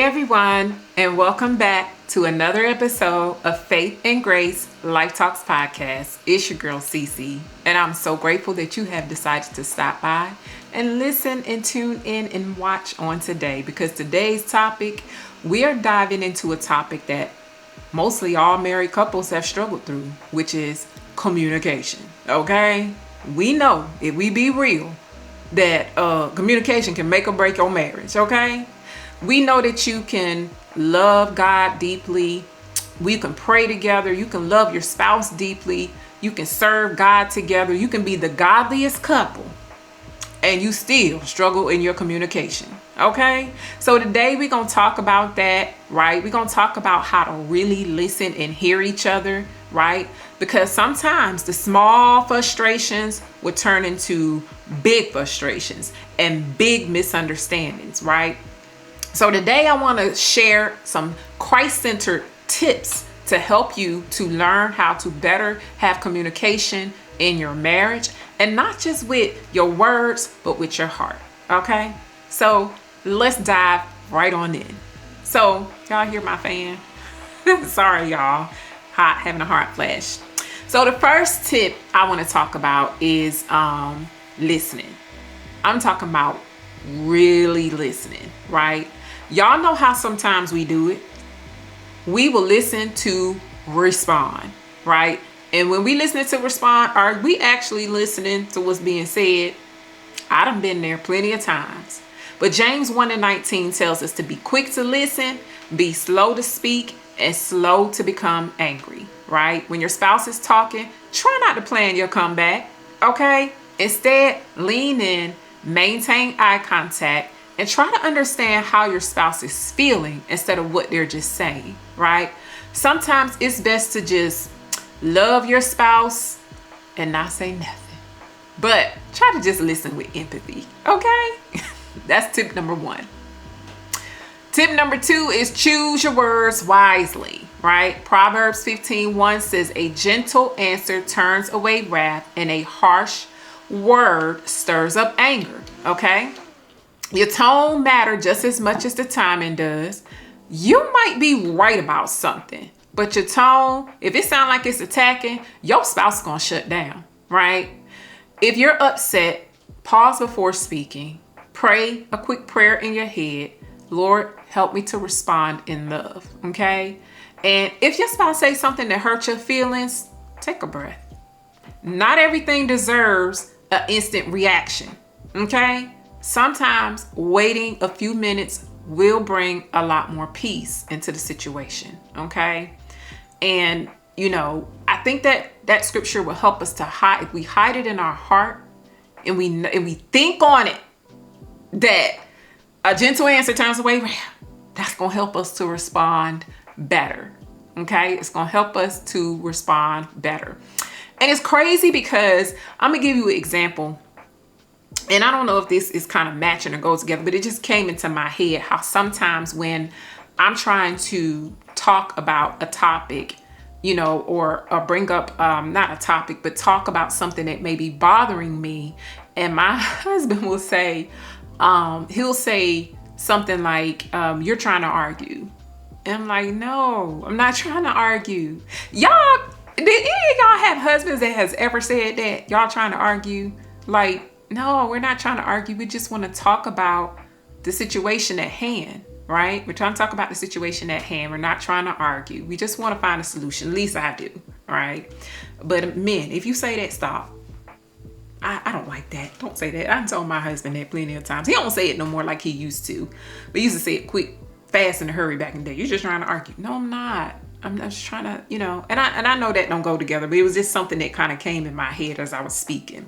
everyone, and welcome back to another episode of Faith and Grace Life Talks Podcast. It's your girl Cece, and I'm so grateful that you have decided to stop by and listen and tune in and watch on today, because today's topic, we are diving into a topic that mostly all married couples have struggled through, which is communication. Okay? We know, if we be real, that communication can make or break your marriage. Okay? We know that you can love God deeply. We can pray together. You can love your spouse deeply. You can serve God together. You can be the godliest couple and you still struggle in your communication. Okay? So today we're going to talk about that, right? We're going to talk about how to really listen and hear each other, right? Because sometimes the small frustrations will turn into big frustrations and big misunderstandings, right? So today I want to share some Christ-centered tips to help you to learn how to better have communication in your marriage, and not just with your words, but with your heart. Okay? So let's dive right on in. So y'all hear my fan? Sorry, y'all. Having a heart flash. So the first tip I want to talk about is listening. I'm talking about really listening, right? Y'all know how sometimes we do it. We will listen to respond, right? And when we listen to respond, are we actually listening to what's being said? I done been there plenty of times. But James 1:19 tells us to be quick to listen, be slow to speak, and slow to become angry, right? When your spouse is talking, try not to plan your comeback, okay? Instead, lean in, maintain eye contact, and try to understand how your spouse is feeling instead of what they're just saying, right? Sometimes it's best to just love your spouse and not say nothing. But try to just listen with empathy, okay? That's tip number one. Tip number two is choose your words wisely, right? Proverbs 15:1 says, a gentle answer turns away wrath, and a harsh word stirs up anger, okay? Your tone matters just as much as the timing does. You might be right about something, but your tone, if it sounds like it's attacking, your spouse is going to shut down, right? If you're upset, pause before speaking. Pray a quick prayer in your head. Lord, help me to respond in love, okay? And if your spouse says something that hurts your feelings, take a breath. Not everything deserves an instant reaction, okay? Sometimes waiting a few minutes will bring a lot more peace into the situation, okay? And, I think that scripture will help us to hide. If we hide it in our heart and we think on it, that a gentle answer turns away wrath, that's going to help us to respond better, okay? It's going to help us to respond better. And it's crazy because I'm going to give you an example. And I don't know if this is kind of matching or goes together, but it just came into my head how sometimes when I'm trying to talk about a topic, or bring up, not a topic, but talk about something that may be bothering me. And my husband will say, he'll say something like, you're trying to argue. And I'm like, no, I'm not trying to argue. Y'all, did any of y'all have husbands that has ever said that? Y'all trying to argue? Like, no, we're not trying to argue. We just want to talk about the situation at hand, right? We're trying to talk about the situation at hand. We're not trying to argue. We just want to find a solution. At least I do, right? But men, if you say that, stop. I don't like that. Don't say that. I told my husband that plenty of times. He don't say it no more like he used to. But he used to say it quick, fast, in a hurry back in the day. You're just trying to argue. No, I'm not. I'm just trying to, and I know that don't go together, but it was just something that kind of came in my head as I was speaking.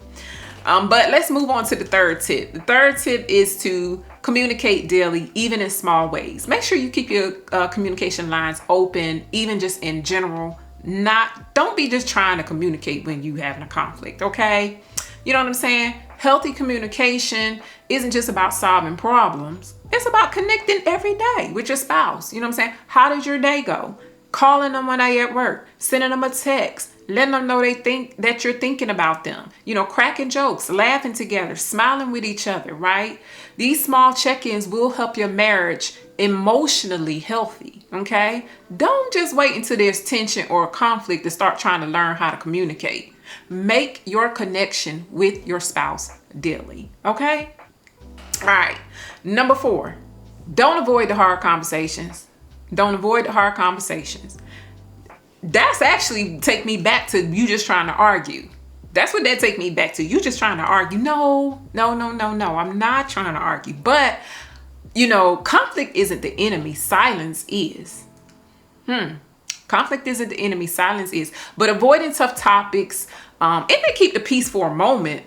But let's move on to the third tip. The third tip is to communicate daily, even in small ways. Make sure you keep your communication lines open, even just in general. Don't be just trying to communicate when you having a conflict, okay? You know what I'm saying? Healthy communication isn't just about solving problems. It's about connecting every day with your spouse. You know what I'm saying? How did your day go? Calling them when they at work, sending them a text, letting them know they think that you're thinking about them, cracking jokes, laughing together, smiling with each other, right? These small check-ins will help your marriage emotionally healthy. Okay. Don't just wait until there's tension or conflict to start trying to learn how to communicate. Make your connection with your spouse daily. Okay. All right. Number 4, don't avoid the hard conversations. Don't avoid the hard conversations. That's actually take me back to you just trying to argue. That's what that take me back to. You just trying to argue. No. I'm not trying to argue. But, conflict isn't the enemy. Silence is. Conflict isn't the enemy. Silence is. But avoiding tough topics, it may keep the peace for a moment.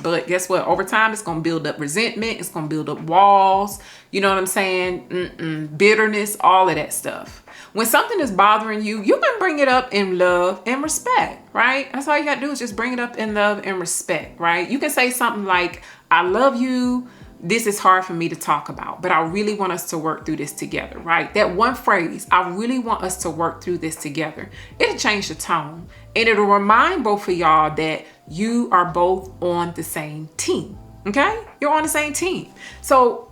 But guess what? Over time, it's going to build up resentment. It's going to build up walls. You know what I'm saying? Bitterness, all of that stuff. When something is bothering you, you can bring it up in love and respect, right? That's all you got to do is just bring it up in love and respect, right? You can say something like, I love you. This is hard for me to talk about, but I really want us to work through this together, right? That one phrase, I really want us to work through this together. It'll change the tone, and it'll remind both of y'all that you are both on the same team, okay? You're on the same team. So,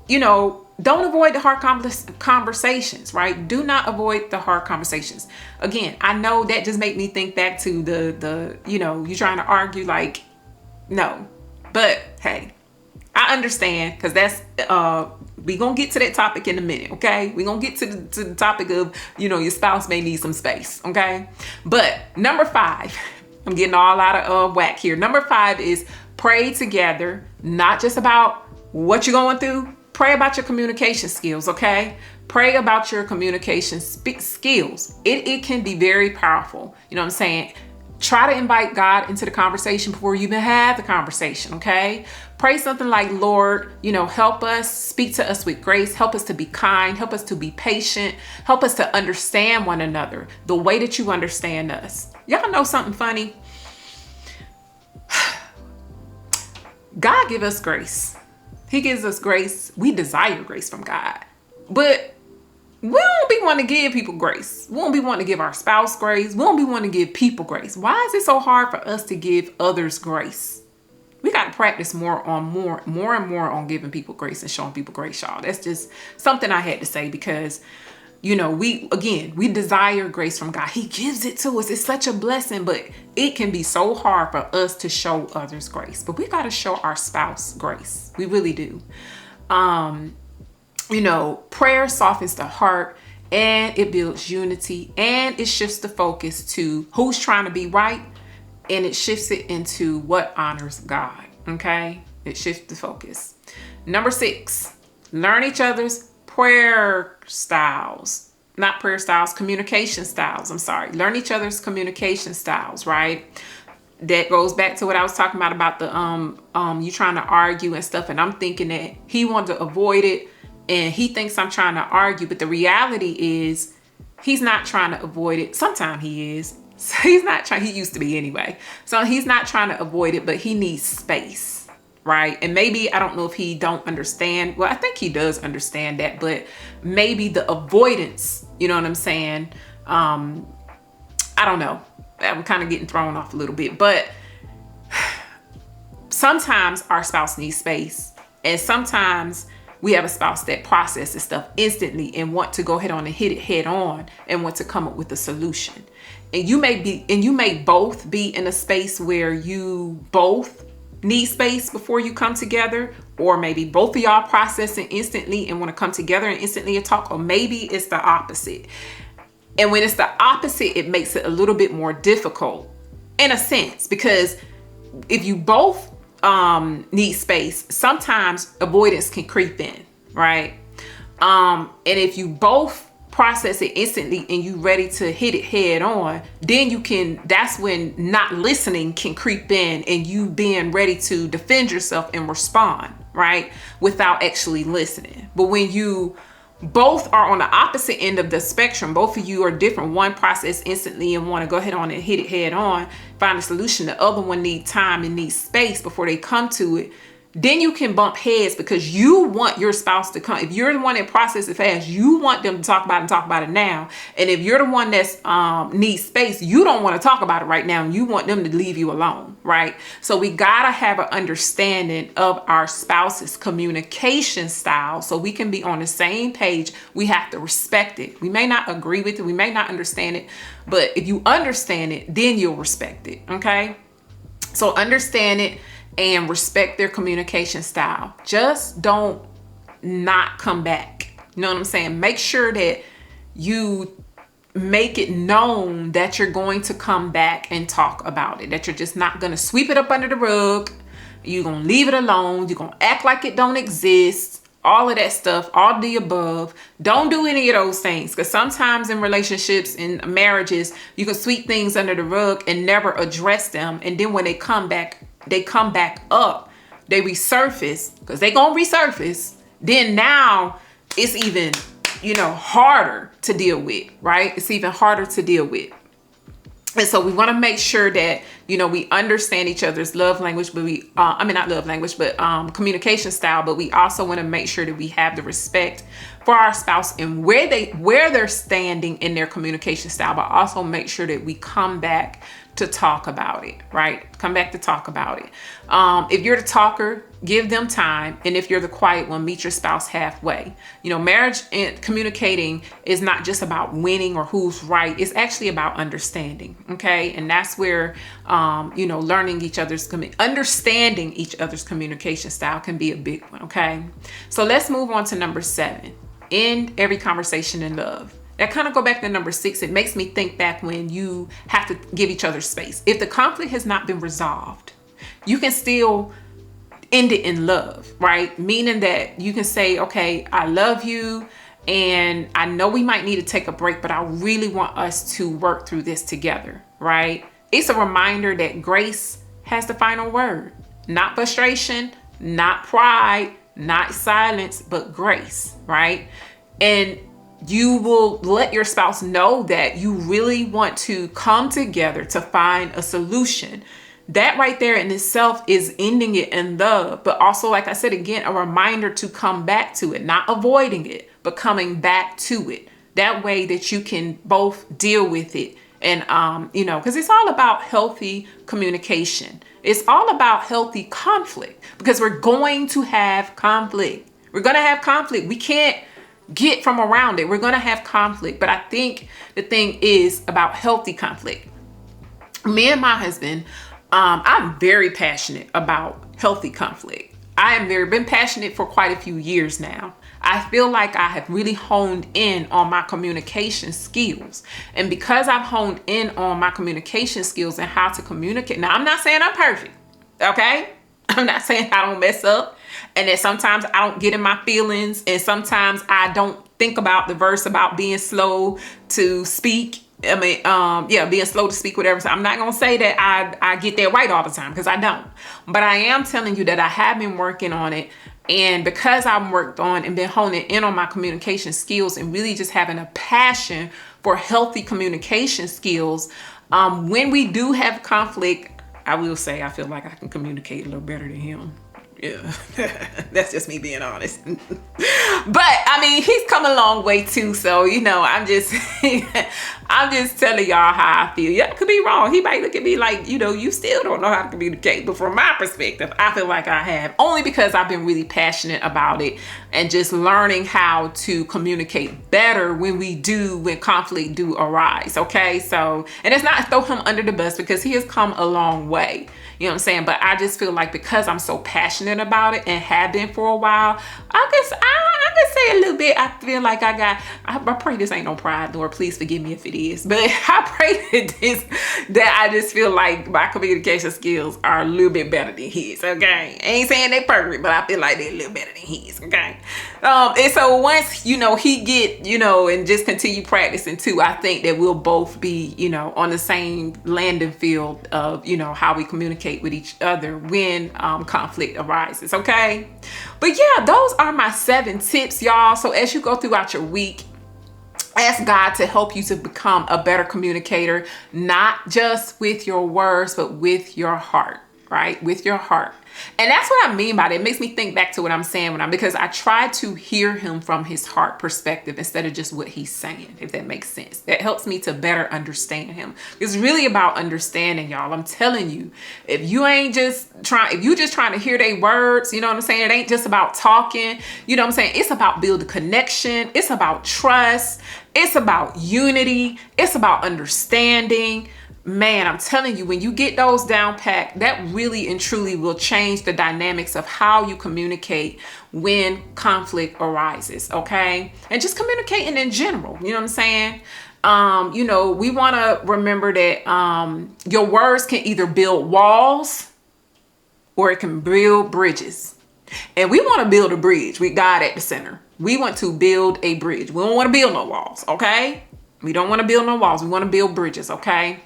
don't avoid the hard conversations, right? Do not avoid the hard conversations. Again, I know that just made me think back to the you're trying to argue like, no. But hey, I understand, because that's, we gonna get to that topic in a minute, okay? We gonna get to the topic of, your spouse may need some space, okay? But number 5, I'm getting all out of whack here. Number 5 is pray together, not just about what you're going through. Pray about your communication skills, okay? Pray about your communication skills. It can be very powerful. You know what I'm saying? Try to invite God into the conversation before you even have the conversation, okay? Pray something like, Lord, help us, speak to us with grace, help us to be kind, help us to be patient, help us to understand one another the way that you understand us. Y'all know something funny? God give us grace. He gives us grace. We desire grace from God. But we don't be wanting to give people grace. We don't be wanting to give our spouse grace. We don't be wanting to give people grace. Why is it so hard for us to give others grace? We got to practice more and more on giving people grace and showing people grace, y'all. That's just something I had to say because, we desire grace from God. He gives it to us. It's such a blessing, but it can be so hard for us to show others grace. But we got to show our spouse grace. We really do. Prayer softens the heart, and it builds unity, and it shifts the focus to who's trying to be right, and it shifts it into what honors God. Okay? It shifts the focus. Number 6, learn each other's communication styles. I'm sorry. Learn each other's communication styles, right? That goes back to what I was talking about the you trying to argue and stuff. And I'm thinking that he wanted to avoid it and he thinks I'm trying to argue. But the reality is he's not trying to avoid it. Sometimes he is. So he's not trying. He used to be anyway. So he's not trying to avoid it, but he needs space. Right. And maybe, I don't know if he don't understand. Well, I think he does understand that, but maybe the avoidance, you know what I'm saying? I don't know. I'm kind of getting thrown off a little bit, but sometimes our spouse needs space. And sometimes we have a spouse that processes stuff instantly and want to go ahead on and hit it head on and want to come up with a solution. And you may both be in a space where you both need space before you come together, or maybe both of y'all processing instantly and want to come together and instantly talk, or maybe it's the opposite. And when it's the opposite, it makes it a little bit more difficult in a sense, because if you both need space, sometimes avoidance can creep in, right? And if you both process it instantly and you ready to hit it head on, then that's when not listening can creep in and you being ready to defend yourself and respond, right? Without actually listening. But when you both are on the opposite end of the spectrum, both of you are different. One process instantly and want to go ahead on and hit it head on, find a solution. The other one needs time and needs space before they come to it. then you can bump heads because you want your spouse to come. If you're the one that processes fast, you want them to talk about it and talk about it now. And if you're the one that's needs space, you don't want to talk about it right now. And you want them to leave you alone, right? So we got to have an understanding of our spouse's communication style so we can be on the same page. We have to respect it. We may not agree with it. We may not understand it. But if you understand it, then you'll respect it, okay? So understand it and respect their communication style. Just don't not come back. You know what I'm saying? Make sure that you make it known that you're going to come back and talk about it, that you're just not going to sweep it up under the rug. You're going to leave it alone. You're going to act like it don't exist. All of that stuff, all the above. Don't do any of those things, because sometimes in relationships, in marriages, you can sweep things under the rug and never address them. And then when they come back up, they resurface, because they gonna resurface. Then now it's even, harder to deal with, right? It's even harder to deal with. And so we want to make sure that, we understand each other's love language, but not love language, but communication style. But we also want to make sure that we have the respect for our spouse and where they're standing in their communication style, but also make sure that we come back to talk about it, right? Come back to talk about it. If you're the talker, give them time. And if you're the quiet one, meet your spouse halfway. Marriage and communicating is not just about winning or who's right. It's actually about understanding, okay? And that's where, learning understanding each other's communication style can be a big one, okay? So let's move on to number 7. End every conversation in love. That kind of go back to number 6. It makes me think back when you have to give each other space. If the conflict has not been resolved, you can still end it in love, right? Meaning that you can say, okay, I love you and I know we might need to take a break, but I really want us to work through this together, right? It's a reminder that grace has the final word. Not frustration, not pride, not silence, but grace, right? And you will let your spouse know that you really want to come together to find a solution. That right there in itself is ending it in love. But also, like I said, again, a reminder to come back to it, not avoiding it, but coming back to it. That way that you can both deal with it. And, because it's all about healthy communication. It's all about healthy conflict, because we're going to have conflict. We're going to have conflict. We can't get from around it. We're going to have conflict. But I think the thing is about healthy conflict. Me and my husband, I'm very passionate about healthy conflict. I am been passionate for quite a few years now. I feel like I have really honed in on my communication skills. And because I've honed in on my communication skills and how to communicate. Now, I'm not saying I'm perfect. Okay? I'm not saying I don't mess up. And that sometimes I don't get in my feelings. And sometimes I don't think about the verse about being slow to speak. Being slow to speak, whatever. So I'm not going to say that I get that right all the time, because I don't. But I am telling you that I have been working on it. And because I've worked on and been honing in on my communication skills and really just having a passion for healthy communication skills, when we do have conflict, I will say I feel like I can communicate a little better than him. Yeah, that's just me being honest. But I mean, he's come a long way too. So, I'm just telling y'all how I feel. Yeah, I could be wrong. He might look at me like, you still don't know how to communicate. But from my perspective, I feel like I have, only because I've been really passionate about it and just learning how to communicate better when conflict do arise. Okay. So, and it's not throw him under the bus, because he has come a long way. You know what I'm saying? But I just feel like because I'm so passionate about it and have been for a while, I could say a little bit. I feel like I pray this ain't no pride, Lord, please forgive me if it is. But I pray that I just feel like my communication skills are a little bit better than his, okay? I ain't saying they perfect, but I feel like they're a little better than his, okay? And so once, he get, and just continue practicing too, I think that we'll both be, on the same landing field of, how we communicate with each other when conflict arises, okay? But yeah, those are my 7 tips, y'all. So as you go throughout your week, ask God to help you to become a better communicator, not just with your words, but with your heart. right? With your heart. And that's what I mean by that. It makes me think back to what I'm saying because I try to hear him from his heart perspective instead of just what he's saying, if that makes sense. That helps me to better understand him. It's really about understanding, y'all. I'm telling you, if you just trying to hear their words, you know what I'm saying? It ain't just about talking, you know what I'm saying? It's about building connection. It's about trust. It's about unity. It's about understanding. Man, I'm telling you, when you get those down packed, that really and truly will change the dynamics of how you communicate when conflict arises, okay? And just communicating in general, you know what I'm saying? We want to remember that your words can either build walls or it can build bridges. And we want to build a bridge with God at the center. We want to build a bridge. We don't want to build no walls, okay? We don't want to build no walls. We want to build bridges, okay?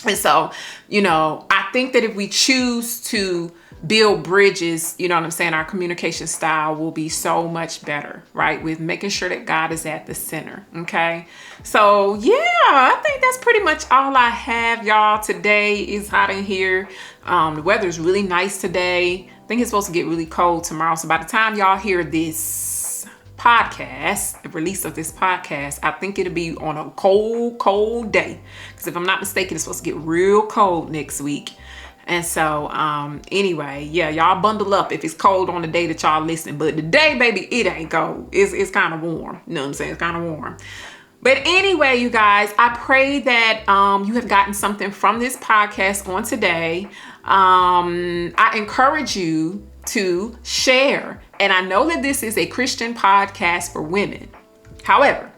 And so, I think that if we choose to build bridges, you know what I'm saying, our communication style will be so much better, right? With making sure that God is at the center, okay? So, yeah, I think that's pretty much all I have, y'all. Today is hot in here. The weather is really nice today. I think it's supposed to get really cold tomorrow. So by the time y'all hear this podcast, the release of this podcast, I think it'll be on a cold day. Because if I'm not mistaken, it's supposed to get real cold next week. And so, anyway, yeah, y'all bundle up if it's cold on the day that y'all listen. But today, baby, it ain't cold. It's kind of warm. You know what I'm saying? It's kind of warm. But anyway, you guys, I pray that you have gotten something from this podcast on today. I encourage you to share. And I know that this is a Christian podcast for women. However,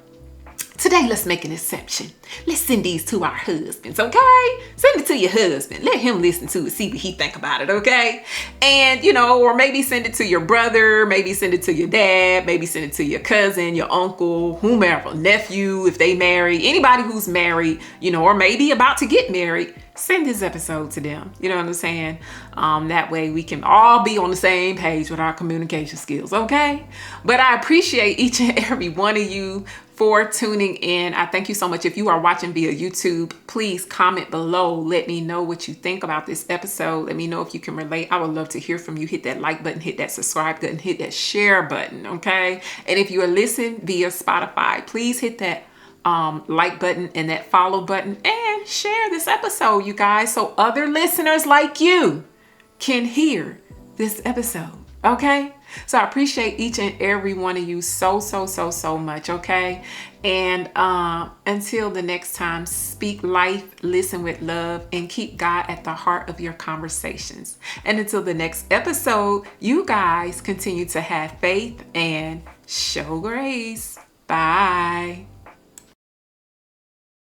today let's make an exception. Let's send these to our husbands, okay? Send it to your husband. Let him listen to it, see what he think about it, okay? And, or maybe send it to your brother, maybe send it to your dad, maybe send it to your cousin, your uncle, whomever, nephew, if they marry, anybody who's married, or maybe about to get married. Send this episode to them. You know what I'm saying? That way we can all be on the same page with our communication skills, okay? But I appreciate each and every one of you for tuning in. I thank you so much. If you are watching via YouTube, please comment below. Let me know what you think about this episode. Let me know if you can relate. I would love to hear from you. Hit that like button, hit that subscribe button, hit that share button, okay? And if you are listening via Spotify, please hit that like button and that follow button and share this episode, you guys, so other listeners like you can hear this episode, okay? So I appreciate each and every one of you so much, okay? And until the next time, speak life, listen with love, and keep God at the heart of your conversations. And until the next episode, you guys continue to have faith and show grace. Bye.